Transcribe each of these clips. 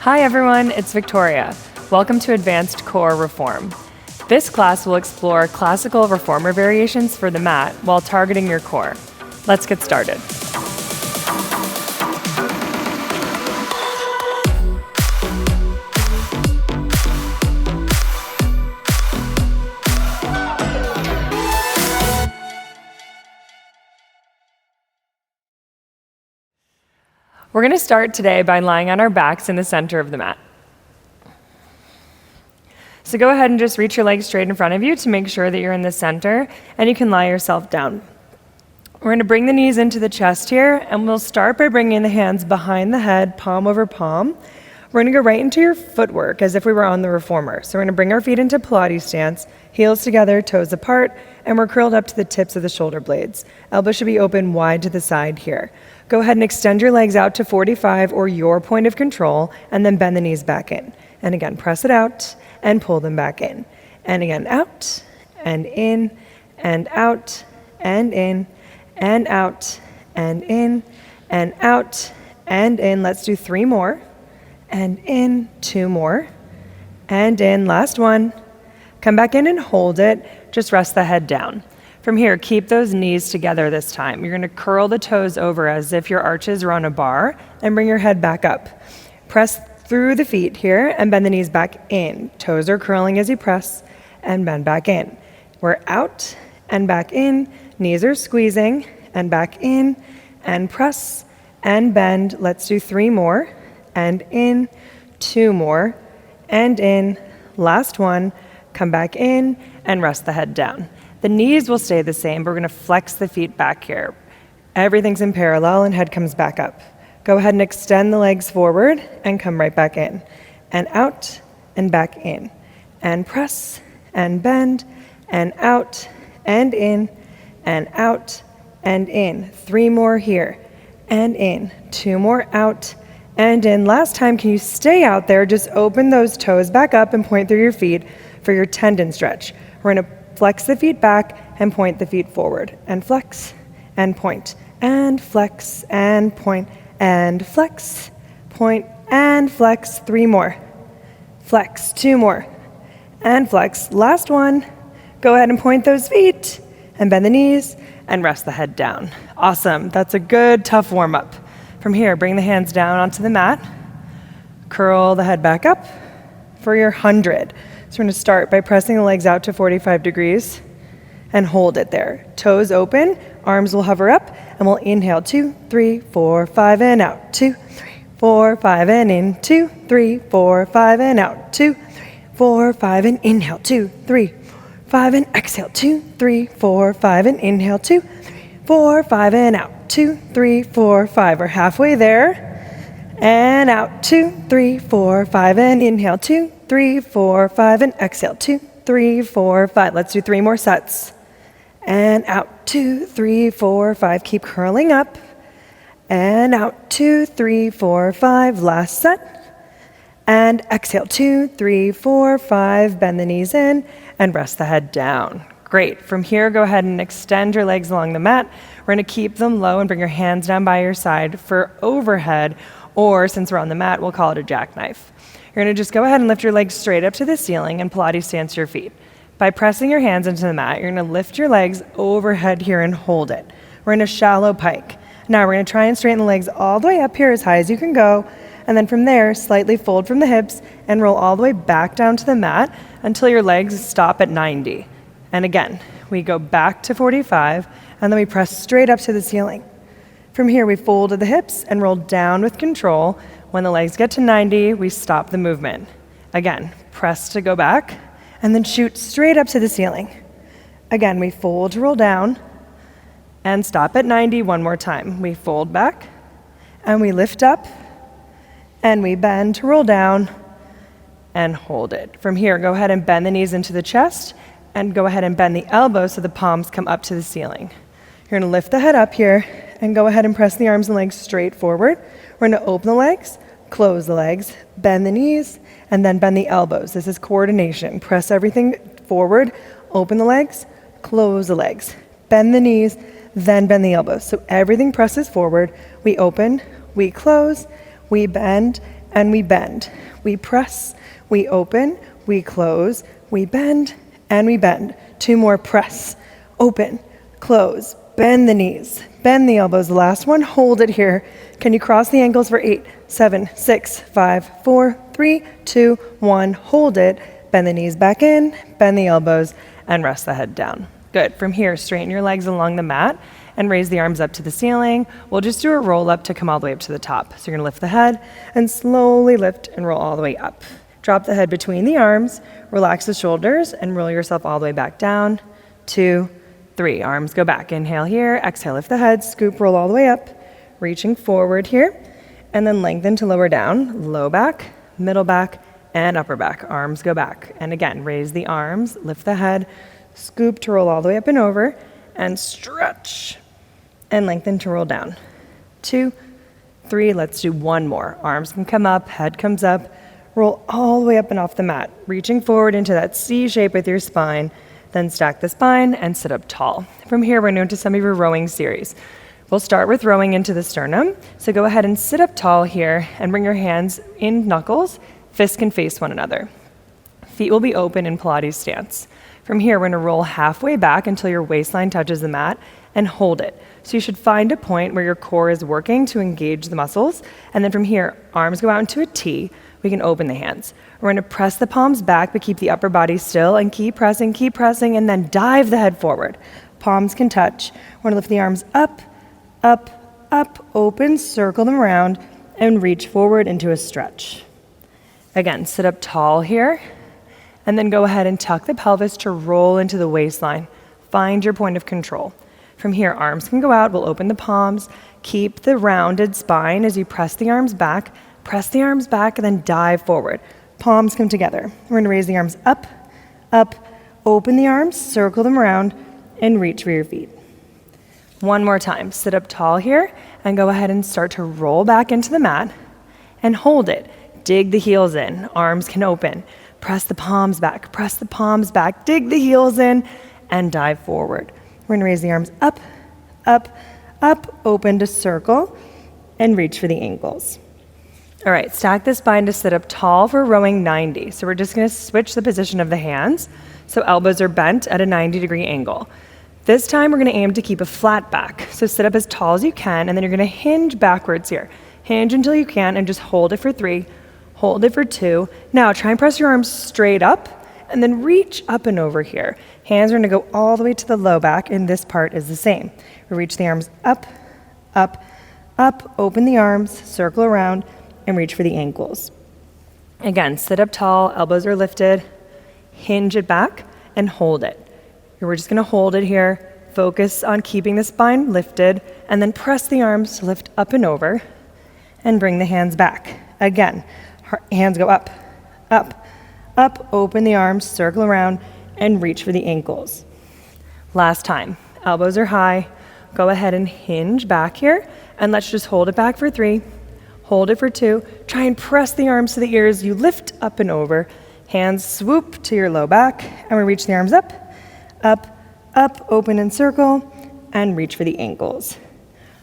Hi everyone, it's Victoria. Welcome to Advanced Core Reform. This class will explore classical reformer variations for the mat while targeting your core. Let's get started. We're going to start today by lying on our backs in the center of the mat. So go ahead and just reach your legs straight in front of you to make sure that you're in the center, and you can lie yourself down. We're going to bring the knees into the chest here, and we'll start by bringing the hands behind the head, palm over palm. We're going to go right into your footwork as if we were on the reformer. So we're going to bring our feet into Pilates stance, heels together, toes apart, and we're curled up to the tips of the shoulder blades. Elbows should be open wide to the side here. Go ahead and extend your legs out to 45 or your point of control, and then bend the knees back in. And again, press it out and pull them back in. And again, out and in and out and in and out and in and out and in. Let's do 3 more. And in, 2 more. And in, last one. Come back in and hold it. Just rest the head down. From here, keep those knees together this time. You're going to curl the toes over as if your arches are on a bar and bring your head back up. Press through the feet here and bend the knees back in. Toes are curling as you press and bend back in. We're out and back in. Knees are squeezing and back in and press and bend. Let's do 3 more. And in, 2 more. And in, last one. Come back in and rest the head down. The knees will stay the same, but we're going to flex the feet back here. Everything's in parallel and head comes back up. Go ahead and extend the legs forward and come right back in. And out and back in. And press and bend and out and in and out and in. 3 more here. And in. 2 more out and in. Last time, can you stay out there? Just open those toes back up and point through your feet for your tendon stretch. We're going to flex the feet back and point the feet forward. And flex and point. And flex and point. And flex, point, and flex. 3 more. Flex, 2 more. And flex. Last one. Go ahead and point those feet and bend the knees and rest the head down. Awesome. That's a good, tough warm-up. From here, bring the hands down onto the mat. Curl the head back up for your 100. So we're going to start by pressing the legs out to 45 degrees and hold it there. Toes open, arms will hover up, and we'll inhale 2, 3, 4, 5, and out. 2, 3, 4, 5, and in. 2, 3, 4, 5, and out. 2, 3, 4, 5, and inhale. 2, 3, 5, and exhale. 2, 3, 4, 5, and inhale. 2, 3, 4, 5, and out. 2, 3, 4, 5. We're halfway there. And out. 2, 3, 4, 5, and inhale. 2, 3, 4, 5, and exhale. 2, 3, 4, 5. Let's do 3 more sets. And out. 2, 3, 4, 5. Keep curling up. And out. 2, 3, 4, 5. Last set. And exhale. 2, 3, 4, 5. Bend the knees in and rest the head down. Great. From here, go ahead and extend your legs along the mat. We're going to keep them low and bring your hands down by your side for overhead, or since we're on the mat, we'll call it a jackknife. You're going to just go ahead and lift your legs straight up to the ceiling and Pilates stance your feet. By pressing your hands into the mat, you're going to lift your legs overhead here and hold it. We're in a shallow pike. Now we're going to try and straighten the legs all the way up here as high as you can go, and then from there, slightly fold from the hips and roll all the way back down to the mat until your legs stop at 90. And again, we go back to 45, and then we press straight up to the ceiling. From here, we fold to the hips and roll down with control. When the legs get to 90, we stop the movement. Again, press to go back, and then shoot straight up to the ceiling. Again, we fold to roll down, and stop at 90 one more time. We fold back, and we lift up, and we bend to roll down, and hold it. From here, go ahead and bend the knees into the chest, and go ahead and bend the elbows so the palms come up to the ceiling. You're going to lift the head up here, and go ahead and press the arms and legs straight forward. We're going to open the legs, close the legs, bend the knees, and then bend the elbows. This is coordination. Press everything forward, open the legs, close the legs, bend the knees, then bend the elbows. So everything presses forward. We open, we close, we bend, and we bend. We press, we open, we close, we bend, and we bend. 2 more, press, open, close, bend the knees, bend the elbows. The last one, hold it here. Can you cross the ankles for 8, 7, 6, 5, 4, 3, 2, 1. Hold it, bend the knees back in, bend the elbows, and rest the head down. Good. From here, straighten your legs along the mat and raise the arms up to the ceiling. We'll just do a roll up to come all the way up to the top. So you're gonna lift the head and slowly lift and roll all the way up. Drop the head between the arms, relax the shoulders, and roll yourself all the way back down. 2, 3, arms go back. Inhale here, exhale, lift the head, scoop, roll all the way up, reaching forward here, and then lengthen to lower down, low back, middle back, and upper back. Arms go back. And again, raise the arms, lift the head, scoop to roll all the way up and over, and stretch, and lengthen to roll down. 2, 3, let's do 1 more. Arms can come up, head comes up, roll all the way up and off the mat, reaching forward into that C shape with your spine, then stack the spine and sit up tall. From here, we're into some of your rowing series. We'll start with rowing into the sternum. So go ahead and sit up tall here and bring your hands in knuckles. Fists can face one another. Feet will be open in Pilates stance. From here, we're gonna roll halfway back until your waistline touches the mat and hold it. So you should find a point where your core is working to engage the muscles. And then from here, arms go out into a T. We can open the hands. We're gonna press the palms back, but keep the upper body still and keep pressing, and then dive the head forward. Palms can touch. We're gonna lift the arms up, up, up, open, circle them around, and reach forward into a stretch. Again, sit up tall here, and then go ahead and tuck the pelvis to roll into the waistline. Find your point of control. From here, arms can go out. We'll open the palms. Keep the rounded spine as you press the arms back, and then dive forward. Palms come together. We're gonna raise the arms up, up, open the arms, circle them around, and reach for your feet. 1 more time. Sit up tall here, and go ahead and start to roll back into the mat, and hold it. Dig the heels in. Arms can open. Press the palms back, dig the heels in, and dive forward. We're gonna raise the arms up, up, up, open to circle, and reach for the ankles. All right, stack the spine to sit up tall for rowing 90. So we're just gonna switch the position of the hands. So elbows are bent at a 90-degree angle. This time we're gonna aim to keep a flat back. So sit up as tall as you can, and then you're gonna hinge backwards here. Hinge until you can, and just hold it for 3, hold it for 2. Now try and press your arms straight up, and then reach up and over here. Hands are gonna go all the way to the low back, and this part is the same. We reach the arms up, up, up, open the arms, circle around, and reach for the ankles. Again, sit up tall, elbows are lifted, hinge it back, and hold it. We're just gonna hold it here, focus on keeping the spine lifted, and then press the arms to lift up and over, and bring the hands back. Again, hands go up, up, up, open the arms, circle around, and reach for the ankles. Last time, elbows are high, go ahead and hinge back here, and let's just hold it back for 3, hold it for 2, try and press the arms to the ears, you lift up and over, hands swoop to your low back, and we reach the arms up, up, up, open and circle, and reach for the ankles.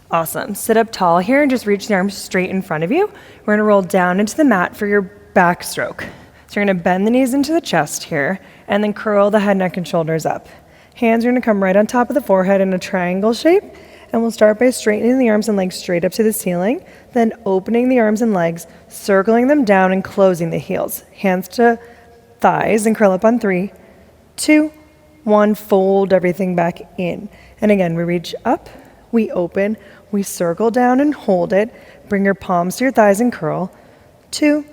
Awesome. Sit up tall here and just reach the arms straight in front of you. We're gonna roll down into the mat for your backstroke. So you're gonna bend the knees into the chest here, and then curl the head, neck, and shoulders up. Hands are gonna come right on top of the forehead in a triangle shape, and we'll start by straightening the arms and legs straight up to the ceiling, then opening the arms and legs, circling them down and closing the heels. Hands to thighs and curl up on 3, 2, 1, fold everything back in. And again, we reach up, we open, we circle down and hold it. Bring your palms to your thighs and curl. 2,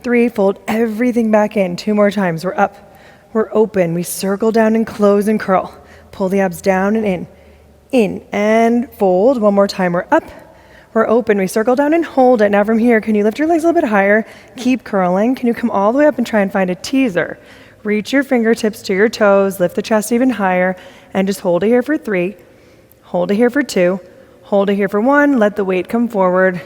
3, fold everything back in. 2 more times. We're up, we're open, we circle down and close and curl. Pull the abs down and in and fold. 1 more time. We're up, we're open, we circle down and hold it. Now from here, can you lift your legs a little bit higher? Keep curling. Can you come all the way up and try and find a teaser? Reach your fingertips to your toes, lift the chest even higher, and just hold it here for 3, hold it here for 2, hold it here for 1, let the weight come forward,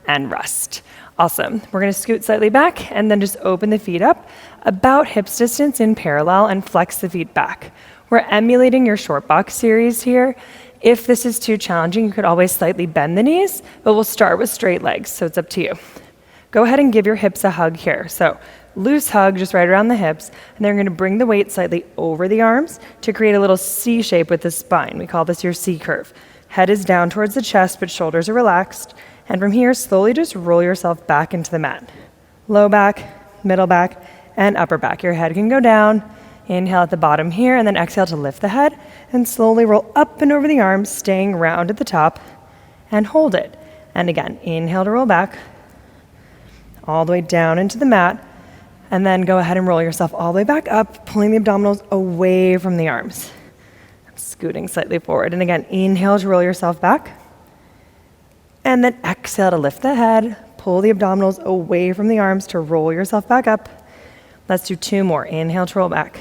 and rest. Awesome. We're gonna scoot slightly back, and then just open the feet up, about hips distance in parallel, and flex the feet back. We're emulating your short box series here. If this is too challenging, you could always slightly bend the knees, but we'll start with straight legs, so it's up to you. Go ahead and give your hips a hug here. So loose hug just right around the hips, and then you're gonna bring the weight slightly over the arms to create a little C shape with the spine. We call this your C curve. Head is down towards the chest, but shoulders are relaxed. And from here, slowly just roll yourself back into the mat. Low back, middle back, and upper back. Your head can go down. Inhale at the bottom here, and then exhale to lift the head, and slowly roll up and over the arms, staying round at the top, and hold it. And again, inhale to roll back, all the way down into the mat, and then go ahead and roll yourself all the way back up, pulling the abdominals away from the arms. Scooting slightly forward. And again, inhale to roll yourself back, and then exhale to lift the head, pull the abdominals away from the arms to roll yourself back up. Let's do 2 more. Inhale to roll back.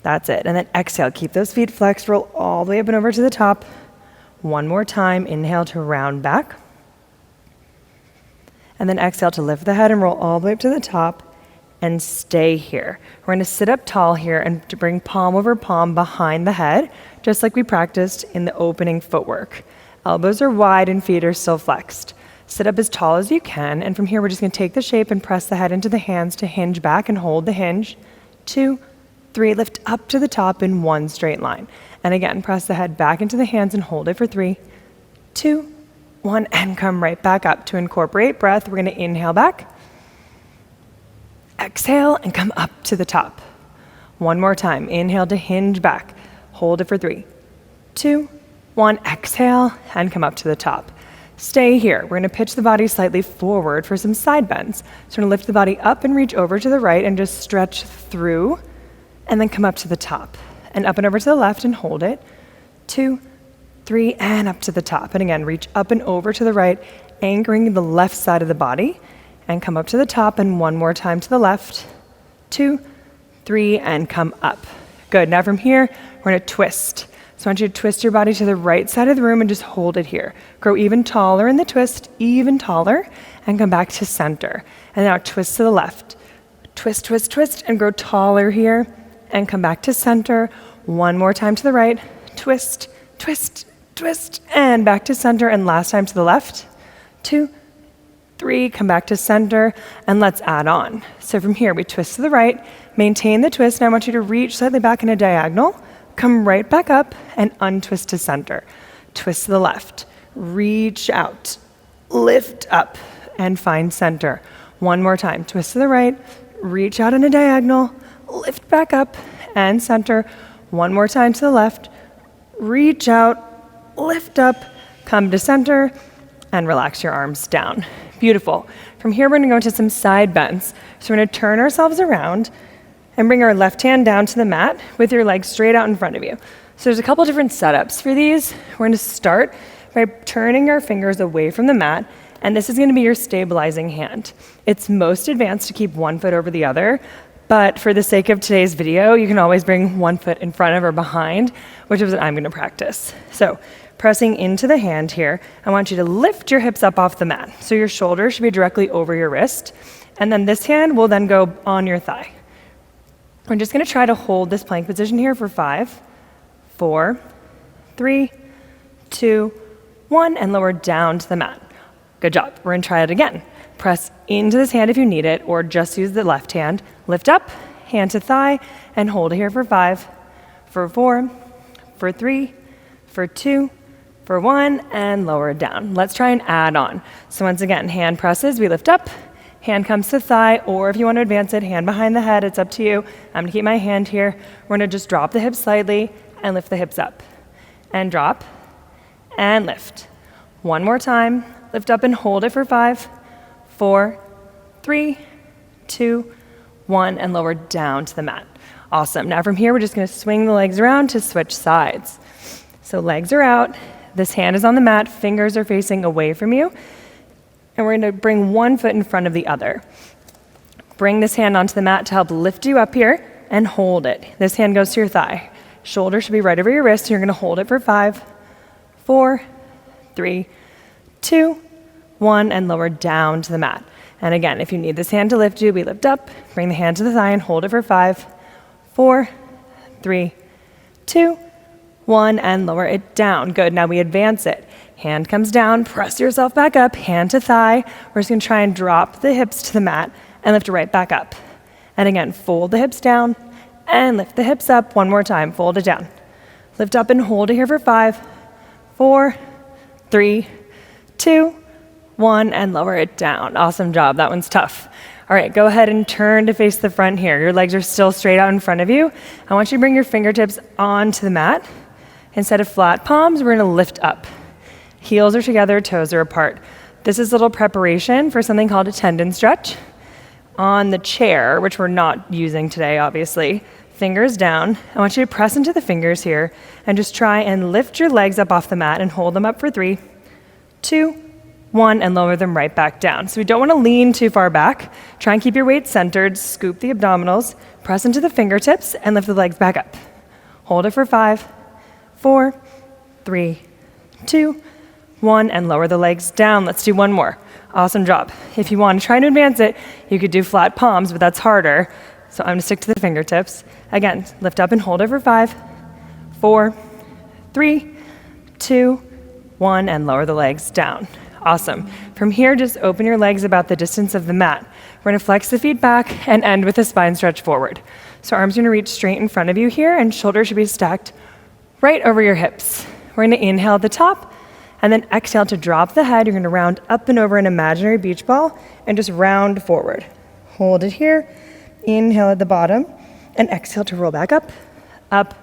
That's it. And then exhale, keep those feet flexed, roll all the way up and over to the top. 1 more time. Inhale to round back. And then exhale to lift the head and roll all the way up to the top and stay here. We're going to sit up tall here and to bring palm over palm behind the head, just like we practiced in the opening footwork. Elbows are wide and feet are still flexed. Sit up as tall as you can, and from here we're just going to take the shape and press the head into the hands to hinge back and hold the hinge. 2, 3, lift up to the top in 1 straight line. And again, press the head back into the hands and hold it for 3, 2, 1, and come right back up. To incorporate breath, we're going to inhale back, exhale, and come up to the top. 1 more time. Inhale to hinge back. Hold it for 3, 2, 1, exhale, and come up to the top. Stay here. We're going to pitch the body slightly forward for some side bends. So we're going to lift the body up and reach over to the right and just stretch through, and then come up to the top. And up and over to the left and hold it. 2, 3, and up to the top. And again, reach up and over to the right, anchoring the left side of the body, and come up to the top, and 1 more time to the left. 2, 3, and come up. Good. Now from here, we're going to twist. So I want you to twist your body to the right side of the room and just hold it here. Grow even taller in the twist, even taller, and come back to center. And now twist to the left. Twist, twist, twist, and grow taller here, and come back to center. 1 more time to the right. Twist, twist, twist, and back to center, and last time to the left. 2, 3, come back to center, and let's add on. So from here, we twist to the right, maintain the twist, and I want you to reach slightly back in a diagonal, come right back up, and untwist to center. Twist to the left, reach out, lift up, and find center. 1 more time, twist to the right, reach out in a diagonal, lift back up, and center. 1 more time to the left, reach out, lift up, come to center, and relax your arms down. Beautiful. From here, we're going to go into some side bends. So we're going to turn ourselves around and bring our left hand down to the mat with your legs straight out in front of you. So there's a couple different setups for these. We're going to start by turning our fingers away from the mat, and this is going to be your stabilizing hand. It's most advanced to keep 1 foot over the other, but for the sake of today's video, you can always bring 1 foot in front of or behind, which is what I'm going to practice. So pressing into the hand here, I want you to lift your hips up off the mat. So your shoulders should be directly over your wrist, and then this hand will then go on your thigh. We're just going to try to hold this plank position here for 5, 4, 3, 2, 1, and lower down to the mat. Good job. We're going to try it again. Press into this hand if you need it, or just use the left hand. Lift up, hand to thigh, and hold it here for 5, for 4, for 3, for 2, for 1, and lower it down. Let's try and add on. So once again, hand presses, we lift up, hand comes to thigh, or if you want to advance it, hand behind the head, it's up to you. I'm going to keep my hand here. We're going to just drop the hips slightly and lift the hips up. And drop, and lift. 1 more time. Lift up and hold it for 5, 4, 3, 2, 1, and lower down to the mat. Awesome. Now from here, we're just going to swing the legs around to switch sides. So legs are out. This hand is on the mat. Fingers are facing away from you. And we're going to bring 1 foot in front of the other. Bring this hand onto the mat to help lift you up here and hold it. This hand goes to your thigh. Shoulder should be right over your wrist. You're going to hold it for 5, 4, 3, 2, 1, and lower down to the mat. And again, if you need this hand to lift you, we lift up, bring the hand to the thigh and hold it for 5, 4, 3, 2, 1, and lower it down. Good. Now we advance it. Hand comes down, press yourself back up, hand to thigh. We're just gonna try and drop the hips to the mat and lift right back up. And again, fold the hips down and lift the hips up one more time. Fold it down. Lift up and hold it here for 5, 4, 3, 2, 1, and lower it down. Awesome job. That one's tough. All right, go ahead and turn to face the front here. Your legs are still straight out in front of you. I want you to bring your fingertips onto the mat. Instead of flat palms, we're gonna lift up. Heels are together, toes are apart. This is a little preparation for something called a tendon stretch. On the chair, which we're not using today, obviously, fingers down. I want you to press into the fingers here and just try and lift your legs up off the mat and hold them up for 3, 2, 1, and lower them right back down. So we don't want to lean too far back. Try and keep your weight centered, scoop the abdominals, press into the fingertips, and lift the legs back up. Hold it for 5, 4, 3, 2, 1, and lower the legs down. Let's do one more. Awesome job. If you want to try to advance it, you could do flat palms, but that's harder. So I'm going to stick to the fingertips. Again, lift up and hold it for 5, 4, 3, 2, 1, and lower the legs down. Awesome. From here, just open your legs about the distance of the mat. We're going to flex the feet back and end with a spine stretch forward. So arms are going to reach straight in front of you here, and shoulders should be stacked right over your hips. We're going to inhale at the top, and then exhale to drop the head. You're going to round up and over an imaginary beach ball and just round forward. Hold it here. Inhale at the bottom, and exhale to roll back up, up,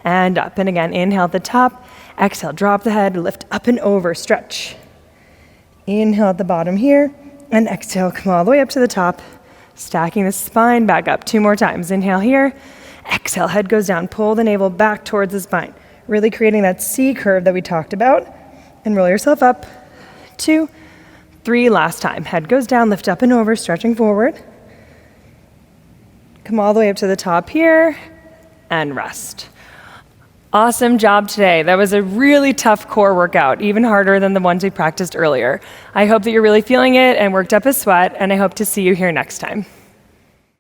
and up. And again, inhale at the top, exhale, drop the head, lift up and over, stretch. Inhale at the bottom here, and exhale, come all the way up to the top, stacking the spine back up. 2 more times. Inhale here, exhale, head goes down, pull the navel back towards the spine, really creating that C curve that we talked about, and roll yourself up. 2, 3, last time. Head goes down, lift up and over, stretching forward. Come all the way up to the top here, and rest. Awesome job today. That was a really tough core workout, even harder than the ones we practiced earlier. I hope that you're really feeling it and worked up a sweat, and I hope to see you here next time.